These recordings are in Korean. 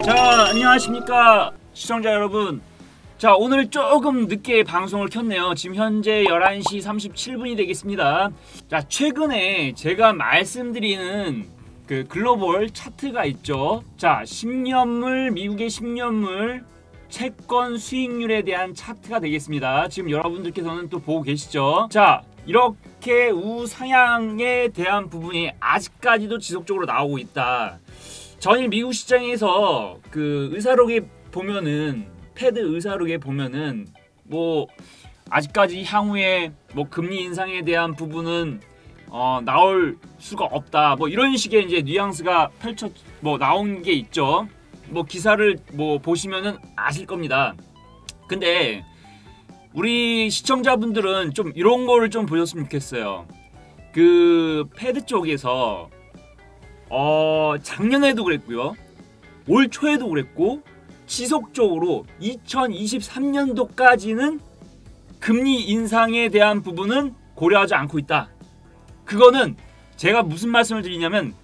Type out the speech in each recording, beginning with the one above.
자, 안녕하십니까 시청자 여러분. 자, 오늘 조금 늦게 방송을 켰네요. 지금 현재 11시 37분이 되겠습니다. 자, 최근에 제가 말씀드리는 그 글로벌 차트가 있죠. 자, 10년물, 미국의 10년물 채권 수익률에 대한 차트가 되겠습니다. 지금 여러분들께서는 또 보고 계시죠. 자, 이렇게 우상향에 대한 부분이 아직까지도 지속적으로 나오고 있다. 전일 미국 시장에서 그 의사록에 보면은, 패드 의사록에 보면은 뭐 아직까지 향후에 뭐 금리 인상에 대한 부분은 나올 수가 없다, 뭐 이런 식의 이제 뉘앙스가 나온 게 있죠. 뭐 기사를 뭐 보시면은 아실 겁니다. 근데 우리 시청자분들은 좀 이런 거를 좀 보셨으면 좋겠어요. 그 패드 쪽에서 작년에도 그랬고요, 올 초에도 그랬고, 지속적으로 2023년도까지는 금리 인상에 대한 부분은 고려하지 않고 있다. 그거는 제가 무슨 말씀을 드리냐면,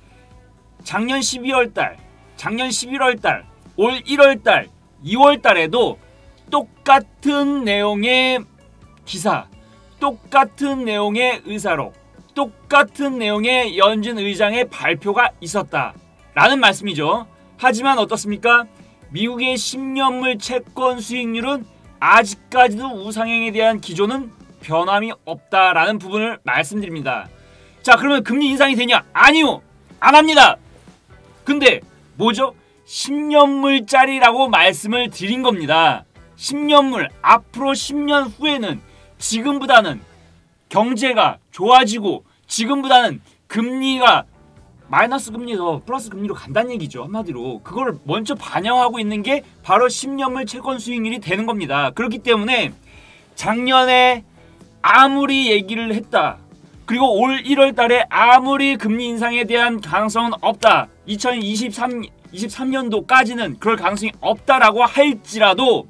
작년 12월달, 작년 11월달, 올 1월달, 2월달에도 똑같은 내용의 기사, 똑같은 내용의 의사록, 똑같은 내용의 연준 의장의 발표가 있었다 라는 말씀이죠. 하지만 어떻습니까? 미국의 10년물 채권 수익률은 아직까지도 우상향에 대한 기조는 변함이 없다라는 부분을 말씀드립니다. 자, 그러면 금리 인상이 되냐? 아니요, 안 합니다. 근데 뭐죠? 10년물짜리라고 말씀을 드린 겁니다. 10년물, 앞으로 10년 후에는 지금보다는 경제가 좋아지고 지금보다는 금리가 마이너스 금리에서 플러스 금리로 간다는 얘기죠. 한마디로 그걸 먼저 반영하고 있는 게 바로 10년물 채권 수익률이 되는 겁니다. 그렇기 때문에 작년에 아무리 얘기를 했다, 그리고 올 1월 달에 아무리 금리 인상에 대한 가능성은 없다, 2023년도까지는 그럴 가능성이 없다라고 할지라도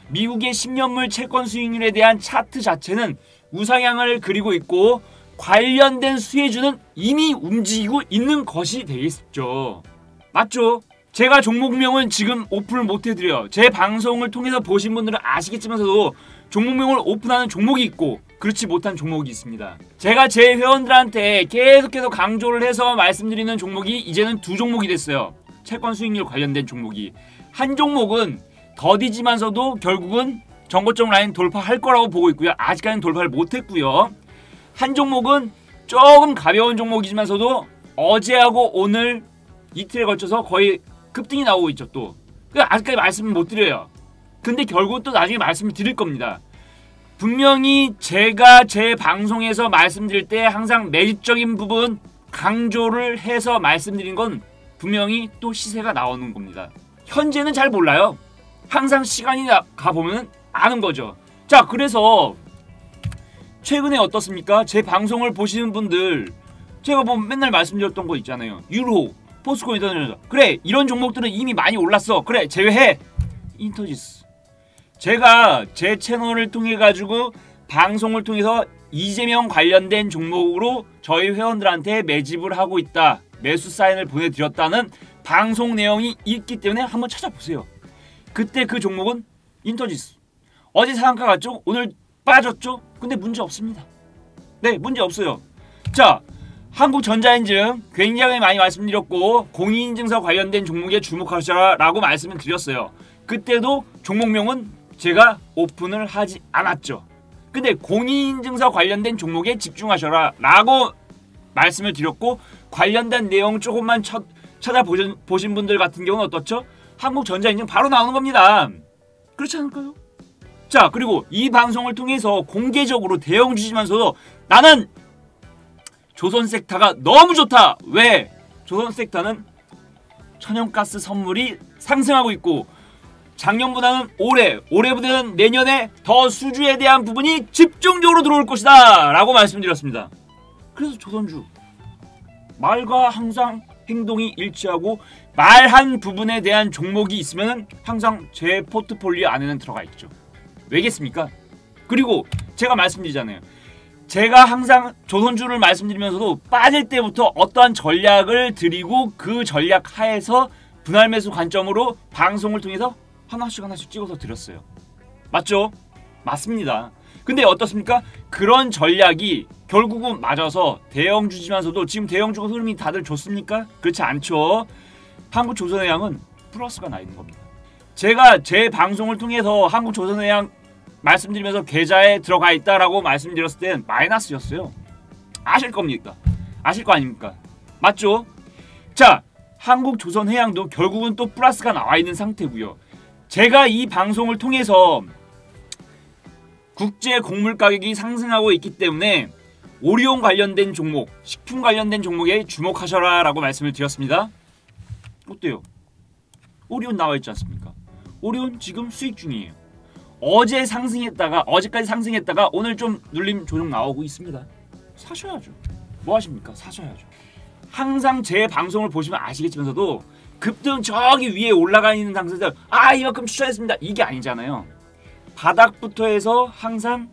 미국의 10년물 채권 수익률에 대한 차트 자체는 우상향을 그리고 있고, 관련된 수혜주는 이미 움직이고 있는 것이 되겠죠. 맞죠? 제가 종목명은 지금 오픈을 못해드려요. 제 방송을 통해서 보신 분들은 아시겠지만서도 종목명을 오픈하는 종목이 있고 그렇지 못한 종목이 있습니다. 제가 제 회원들한테 계속해서 강조를 해서 말씀드리는 종목이 이제는 두 종목이 됐어요. 채권 수익률 관련된 종목이. 한 종목은 더디지만서도 결국은 전고점 라인 돌파할 거라고 보고 있고요. 아직까지는 돌파를 못했고요. 한 종목은 조금 가벼운 종목이지만서도 어제하고 오늘 이틀에 걸쳐서 거의 급등이 나오고 있죠. 또 아직까지 말씀을 못 드려요. 근데 결국 또 나중에 말씀을 드릴 겁니다. 분명히 제가 제 방송에서 말씀드릴 때 항상 매집적인 부분 강조를 해서 말씀드린 건 분명히 또 시세가 나오는 겁니다. 현재는 잘 몰라요. 항상 시간이 가보면 아는 거죠. 자, 그래서 최근에 어떻습니까? 제 방송을 보시는 분들, 제가 뭐 맨날 말씀드렸던 거 있잖아요. 유로, 포스코 인터내셔널. 그래, 이런 종목들은 이미 많이 올랐어. 그래, 제외해. 인터지스. 제가 제 채널을 통해 가지고 방송을 통해서 이재명 관련된 종목으로 저희 회원들한테 매집을 하고 있다, 매수 사인을 보내드렸다는 방송 내용이 있기 때문에 한번 찾아보세요. 그때 그 종목은 인터지스. 어제 상한가 갔죠? 오늘 빠졌죠? 근데 문제 없습니다. 네, 문제 없어요. 자, 한국전자인증 굉장히 많이 말씀드렸고, 공인인증서 관련된 종목에 주목하셔라 라고 말씀을 드렸어요. 그때도 종목명은 제가 오픈을 하지 않았죠. 근데 공인인증서 관련된 종목에 집중하셔라 라고 말씀을 드렸고, 관련된 내용 조금만 찾아보신 분들 같은 경우는 어떻죠? 한국전자인증 바로 나오는 겁니다. 그렇지 않을까요? 자, 그리고 이 방송을 통해서 공개적으로 대응 주시면서도 나는 조선섹타가 너무 좋다. 왜? 조선섹타는 천연가스 선물이 상승하고 있고, 작년보다는 올해보다는 내년에 더 수주에 대한 부분이 집중적으로 들어올 것이다 라고 말씀드렸습니다. 그래서 조선주, 말과 항상 행동이 일치하고 말한 부분에 대한 종목이 있으면 항상 제 포트폴리오 안에는 들어가 있죠. 왜겠습니까? 그리고 제가 말씀드리잖아요. 제가 항상 조선주를 말씀드리면서도 빠질 때부터 어떠한 전략을 드리고 그 전략 하에서 분할 매수 관점으로 방송을 통해서 하나씩 찍어서 드렸어요. 맞죠? 맞습니다. 근데 어떻습니까? 그런 전략이 결국은 맞아서 대형주지만서도 지금 대형주가 흐름이 다들 좋습니까? 그렇지 않죠. 한국조선해양은 플러스가 나 있는 겁니다. 제가 제 방송을 통해서 한국조선해양 말씀드리면서 계좌에 들어가 있다라고 말씀드렸을 땐 마이너스였어요. 아실 겁니까? 아실 거 아닙니까? 맞죠? 자, 한국조선해양도 결국은 또 플러스가 나와 있는 상태고요. 제가 이 방송을 통해서 국제 곡물 가격이 상승하고 있기 때문에 오리온 관련된 종목, 식품 관련된 종목에 주목하셔라 라고 말씀을 드렸습니다. 어때요? 오리온 나와 있지 않습니까? 오리온 지금 수익 중이에요. 어제까지 상승했다가 오늘 좀 눌림 조정 나오고 있습니다. 사셔야죠. 뭐 하십니까? 사셔야죠. 항상 제 방송을 보시면 아시겠지만서도 급등 저기 위에 올라가 있는 상승들 이만큼 추천했습니다. 이게 아니잖아요. 바닥부터 해서 항상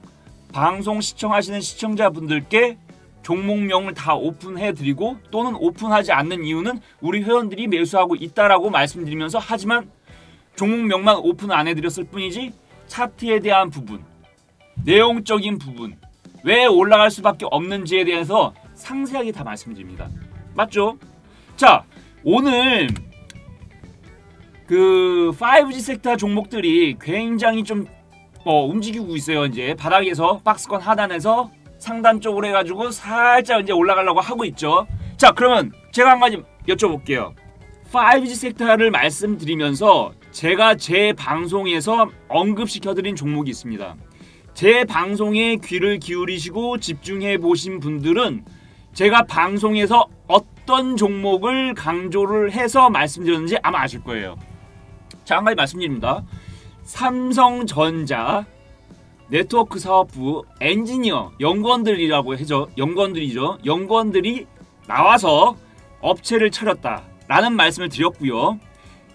방송 시청하시는 시청자분들께 종목명을 다 오픈해드리고 또는 오픈하지 않는 이유는 우리 회원들이 매수하고 있다라고 말씀드리면서 하지만 종목명만 오픈 안 해드렸을 뿐이지 차트에 대한 부분, 내용적인 부분, 왜 올라갈 수밖에 없는지에 대해서 상세하게 다 말씀드립니다. 맞죠? 자, 오늘 그 5G 섹터 종목들이 굉장히 좀 움직이고 있어요. 이제 바닥에서 박스권 하단에서 상단 쪽으로 해가지고 살짝 이제 올라가려고 하고 있죠. 자, 그러면 제가 한 가지 여쭤볼게요. 5G 섹터를 말씀드리면서 제가 제 방송에서 언급시켜드린 종목이 있습니다. 제 방송에 귀를 기울이시고 집중해 보신 분들은 제가 방송에서 어떤 종목을 강조를 해서 말씀드렸는지 아마 아실 거예요. 자, 한 가지 말씀드립니다. 삼성전자 네트워크 사업부 엔지니어 연구원들이라고 해죠. 연구원들이 나와서 업체를 차렸다 라는 말씀을 드렸고요.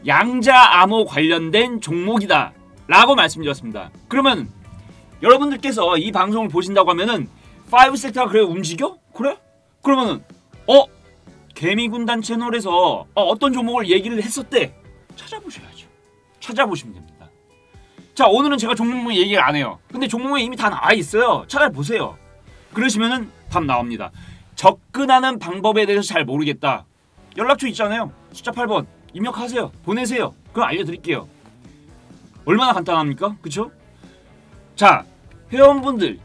양자암호 관련된 종목이다 라고 말씀드렸습니다. 그러면 여러분들께서 이 방송을 보신다고 하면은 5 섹터가 그래 움직여? 그래? 그러면은 개미군단 채널에서 어떤 종목을 얘기를 했었대. 찾아보셔야죠. 찾아보시면 됩니다. 자, 오늘은 제가 종목명 얘기를 안 해요. 근데 종목명이 이미 다 나와 있어요. 찾아보세요. 그러시면은 답 나옵니다. 접근하는 방법에 대해서 잘 모르겠다. 연락처 있잖아요. 숫자 8번 입력하세요. 보내세요. 그럼 알려드릴게요. 얼마나 간단합니까? 그쵸? 자, 회원분들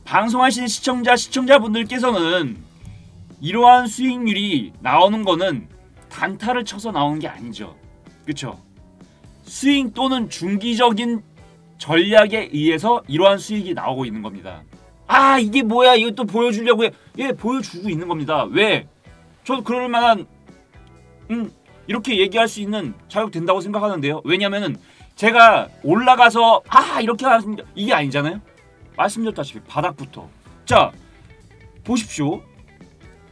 방송하시는 시청자분들께서는 이러한 수익률이 나오는 거는 단타를 쳐서 나오는 게 아니죠. 그쵸? 스윙 또는 중기적인 전략에 의해서 이러한 수익이 나오고 있는 겁니다. 이게 뭐야? 이거 또 보여주려고 해. 예, 보여주고 있는 겁니다. 왜? 저도 그럴 만한 이렇게 얘기할 수 있는 자격 된다고 생각하는데요. 왜냐면은 제가 올라가서 이렇게 하겠습니다 이게 아니잖아요. 말씀드렸다시피 바닥부터. 자, 보십시오.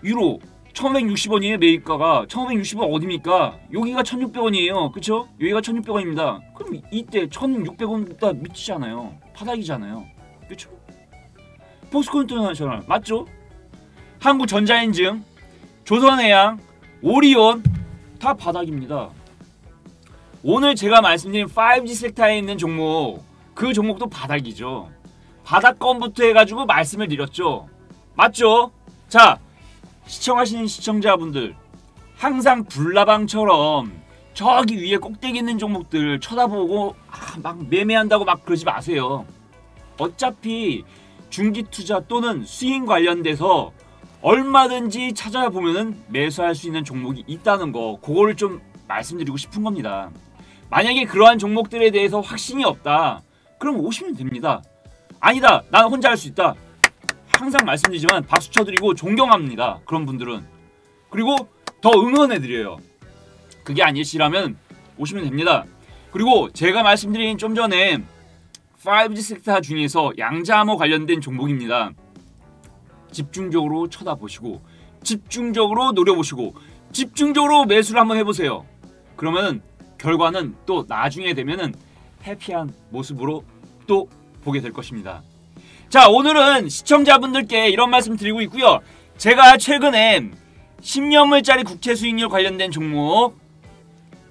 유로 1560원이에요. 매입가가 1560원 어디입니까? 여기가 1600원이에요. 그쵸? 여기가 1600원입니다. 그럼 이때 1600원보다 미치잖아요. 바닥이잖아요. 그쵸? 포스코인터내셔널 맞죠? 한국전자인증, 조선해양, 오리온 다 바닥입니다. 오늘 제가 말씀드린 5G 섹터에 있는 종목, 그 종목도 바닥이죠. 바닥권부터 해가지고 말씀을 드렸죠. 맞죠? 자, 시청하시는 시청자분들 항상 불나방처럼 저기 위에 꼭대기 있는 종목들 쳐다보고 막 매매한다고 막 그러지 마세요. 어차피 중기투자 또는 스윙 관련돼서 얼마든지 찾아보면은 매수할 수 있는 종목이 있다는 거, 그거를 좀 말씀드리고 싶은 겁니다. 만약에 그러한 종목들에 대해서 확신이 없다, 그럼 오시면 됩니다. 아니다, 나는 혼자 할 수 있다, 항상 말씀드리지만 박수 쳐드리고 존경합니다. 그런 분들은. 그리고 더 응원해드려요. 그게 아니시라면 오시면 됩니다. 그리고 제가 말씀드린 좀 전에 5G 섹터 중에서 양자암호 관련된 종목입니다. 집중적으로 쳐다보시고 집중적으로 노려보시고 집중적으로 매수를 한번 해보세요. 그러면 결과는 또 나중에 되면은 해피한 모습으로 또 보게 될 것입니다. 자, 오늘은 시청자분들께 이런 말씀 드리고 있고요. 제가 최근에 10년물짜리 국채 수익률 관련된 종목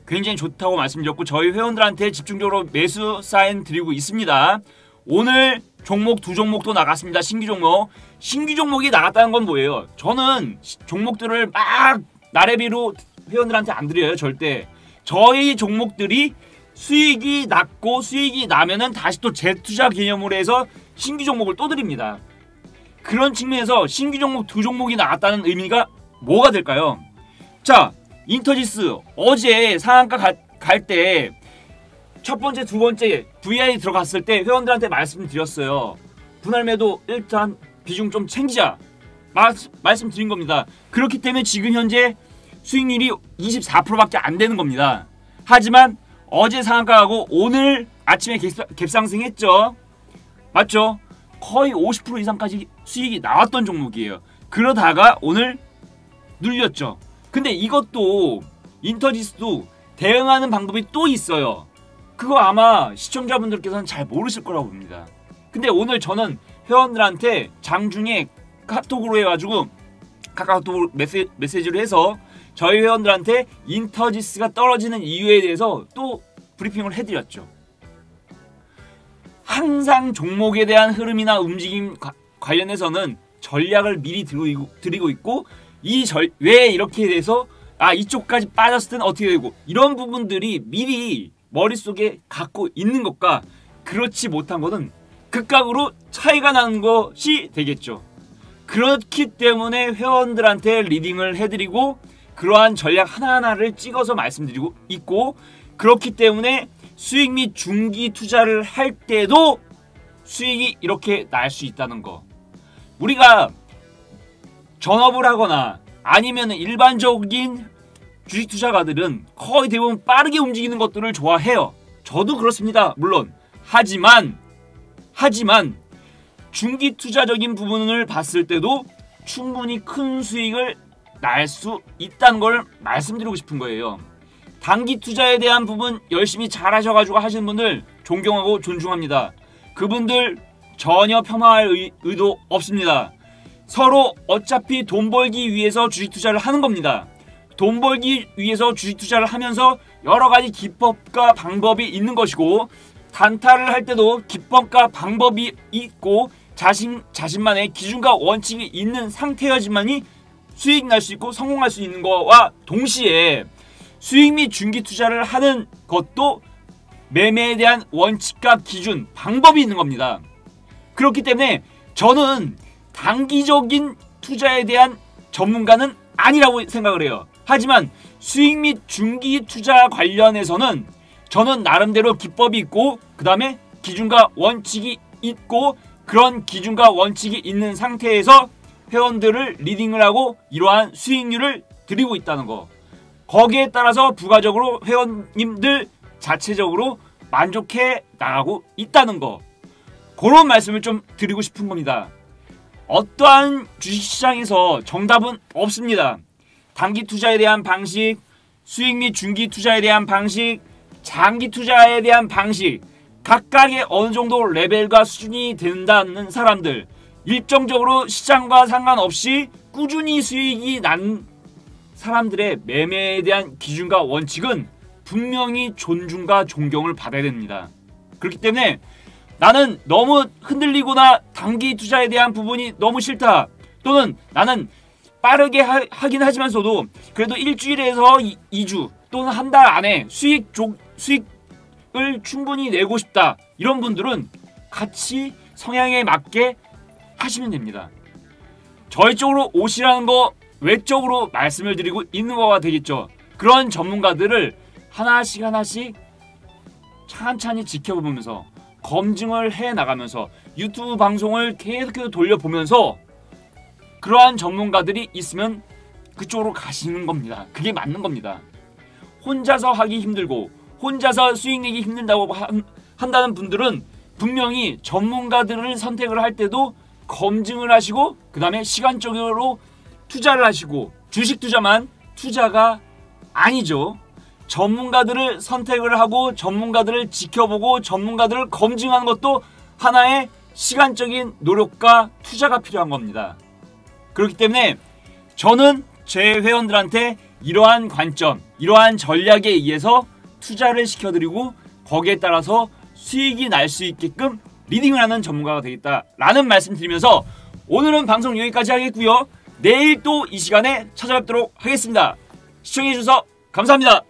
굉장히 좋다고 말씀드렸고 저희 회원들한테 집중적으로 매수 사인 드리고 있습니다. 오늘 종목 두 종목도 나갔습니다. 신규 종목. 신규 종목이 나갔다는 건 뭐예요? 저는 종목들을 막 나래비로 회원들한테 안 드려요. 절대. 저희 종목들이 수익이 났고 수익이 나면은 다시 또 재투자 개념으로 해서 신규 종목을 또 드립니다. 그런 측면에서 신규 종목 두 종목이 나갔다는 의미가 뭐가 될까요? 자, 인터지스 어제 상한가 갈 때 첫 번째, 두 번째 VI 들어갔을 때 회원들한테 말씀드렸어요. 분할 매도 일단 비중 좀 챙기자. 말씀드린 겁니다. 그렇기 때문에 지금 현재 수익률이 24%밖에 안 되는 겁니다. 하지만 어제 상한가하고 오늘 아침에 갭상승했죠. 맞죠? 거의 50% 이상까지 수익이 나왔던 종목이에요. 그러다가 오늘 눌렸죠. 근데 이것도 인터지스도 대응하는 방법이 또 있어요. 그거 아마 시청자분들께서는 잘 모르실 거라고 봅니다. 근데 오늘 저는 회원들한테 장중에 카톡으로 해가지고 카카오톡 메시지를 해서 저희 회원들한테 인터지스가 떨어지는 이유에 대해서 또 브리핑을 해드렸죠. 항상 종목에 대한 흐름이나 움직임 관련해서는 전략을 미리 드리고 있고 왜 이렇게 돼서 이쪽까지 빠졌을 때는 어떻게 되고 이런 부분들이 미리 머릿속에 갖고 있는 것과 그렇지 못한 것은 극각으로 차이가 나는 것이 되겠죠. 그렇기 때문에 회원들한테 리딩을 해드리고 그러한 전략 하나하나를 찍어서 말씀드리고 있고 그렇기 때문에 수익 및 중기 투자를 할 때도 수익이 이렇게 날 수 있다는 거. 우리가 전업을 하거나 아니면 일반적인 주식 투자가들은 거의 대부분 빠르게 움직이는 것들을 좋아해요. 저도 그렇습니다. 물론. 하지만 중기 투자적인 부분을 봤을 때도 충분히 큰 수익을 날 수 있다는 걸 말씀드리고 싶은 거예요. 단기 투자에 대한 부분 열심히 잘 하셔가지고 하시는 분들 존경하고 존중합니다. 그분들 전혀 폄하할 의도 없습니다. 서로 어차피 돈 벌기 위해서 주식 투자를 하는 겁니다. 돈 벌기 위해서 주식 투자를 하면서 여러 가지 기법과 방법이 있는 것이고 단타를 할 때도 기법과 방법이 있고 자신만의 기준과 원칙이 있는 상태여야지만이 수익 날 수 있고 성공할 수 있는 것과 동시에 수익 및 중기 투자를 하는 것도 매매에 대한 원칙과 기준, 방법이 있는 겁니다. 그렇기 때문에 저는 단기적인 투자에 대한 전문가는 아니라고 생각을 해요. 하지만 수익 및 중기 투자 관련해서는 저는 나름대로 기법이 있고 그 다음에 기준과 원칙이 있고 그런 기준과 원칙이 있는 상태에서 회원들을 리딩을 하고 이러한 수익률을 드리고 있다는 거. 거기에 따라서 부가적으로 회원님들 자체적으로 만족해 나가고 있다는 거. 그런 말씀을 좀 드리고 싶은 겁니다. 어떠한 주식시장에서 정답은 없습니다. 단기 투자에 대한 방식, 수익 및 중기 투자에 대한 방식, 장기 투자에 대한 방식, 각각의 어느 정도 레벨과 수준이 된다는 사람들, 일정적으로 시장과 상관없이 꾸준히 수익이 난 사람들의 매매에 대한 기준과 원칙은 분명히 존중과 존경을 받아야 됩니다. 그렇기 때문에 나는 너무 흔들리거나 단기 투자에 대한 부분이 너무 싫다, 또는 나는 빠르게 하긴 하지만서도 그래도 일주일에서 2주 또는 한 달 안에 수익을 충분히 내고 싶다, 이런 분들은 같이 성향에 맞게 하시면 됩니다. 저희 쪽으로 오시라는 거 외적으로 말씀을 드리고 있는 거가 되겠죠. 그런 전문가들을 하나씩 찬찬히 지켜보면서 검증을 해나가면서 유튜브 방송을 계속해서 돌려보면서 그러한 전문가들이 있으면 그쪽으로 가시는 겁니다. 그게 맞는 겁니다. 혼자서 하기 힘들고 혼자서 수익 내기 힘든다고 한다는 분들은 분명히 전문가들을 선택을 할 때도 검증을 하시고 그 다음에 시간적으로 투자를 하시고, 주식 투자만 투자가 아니죠. 전문가들을 선택을 하고 전문가들을 지켜보고 전문가들을 검증하는 것도 하나의 시간적인 노력과 투자가 필요한 겁니다. 그렇기 때문에 저는 제 회원들한테 이러한 관점, 이러한 전략에 의해서 투자를 시켜드리고 거기에 따라서 수익이 날 수 있게끔 리딩을 하는 전문가가 되겠다라는 말씀 드리면서 오늘은 방송 여기까지 하겠고요. 내일 또 이 시간에 찾아뵙도록 하겠습니다. 시청해주셔서 감사합니다.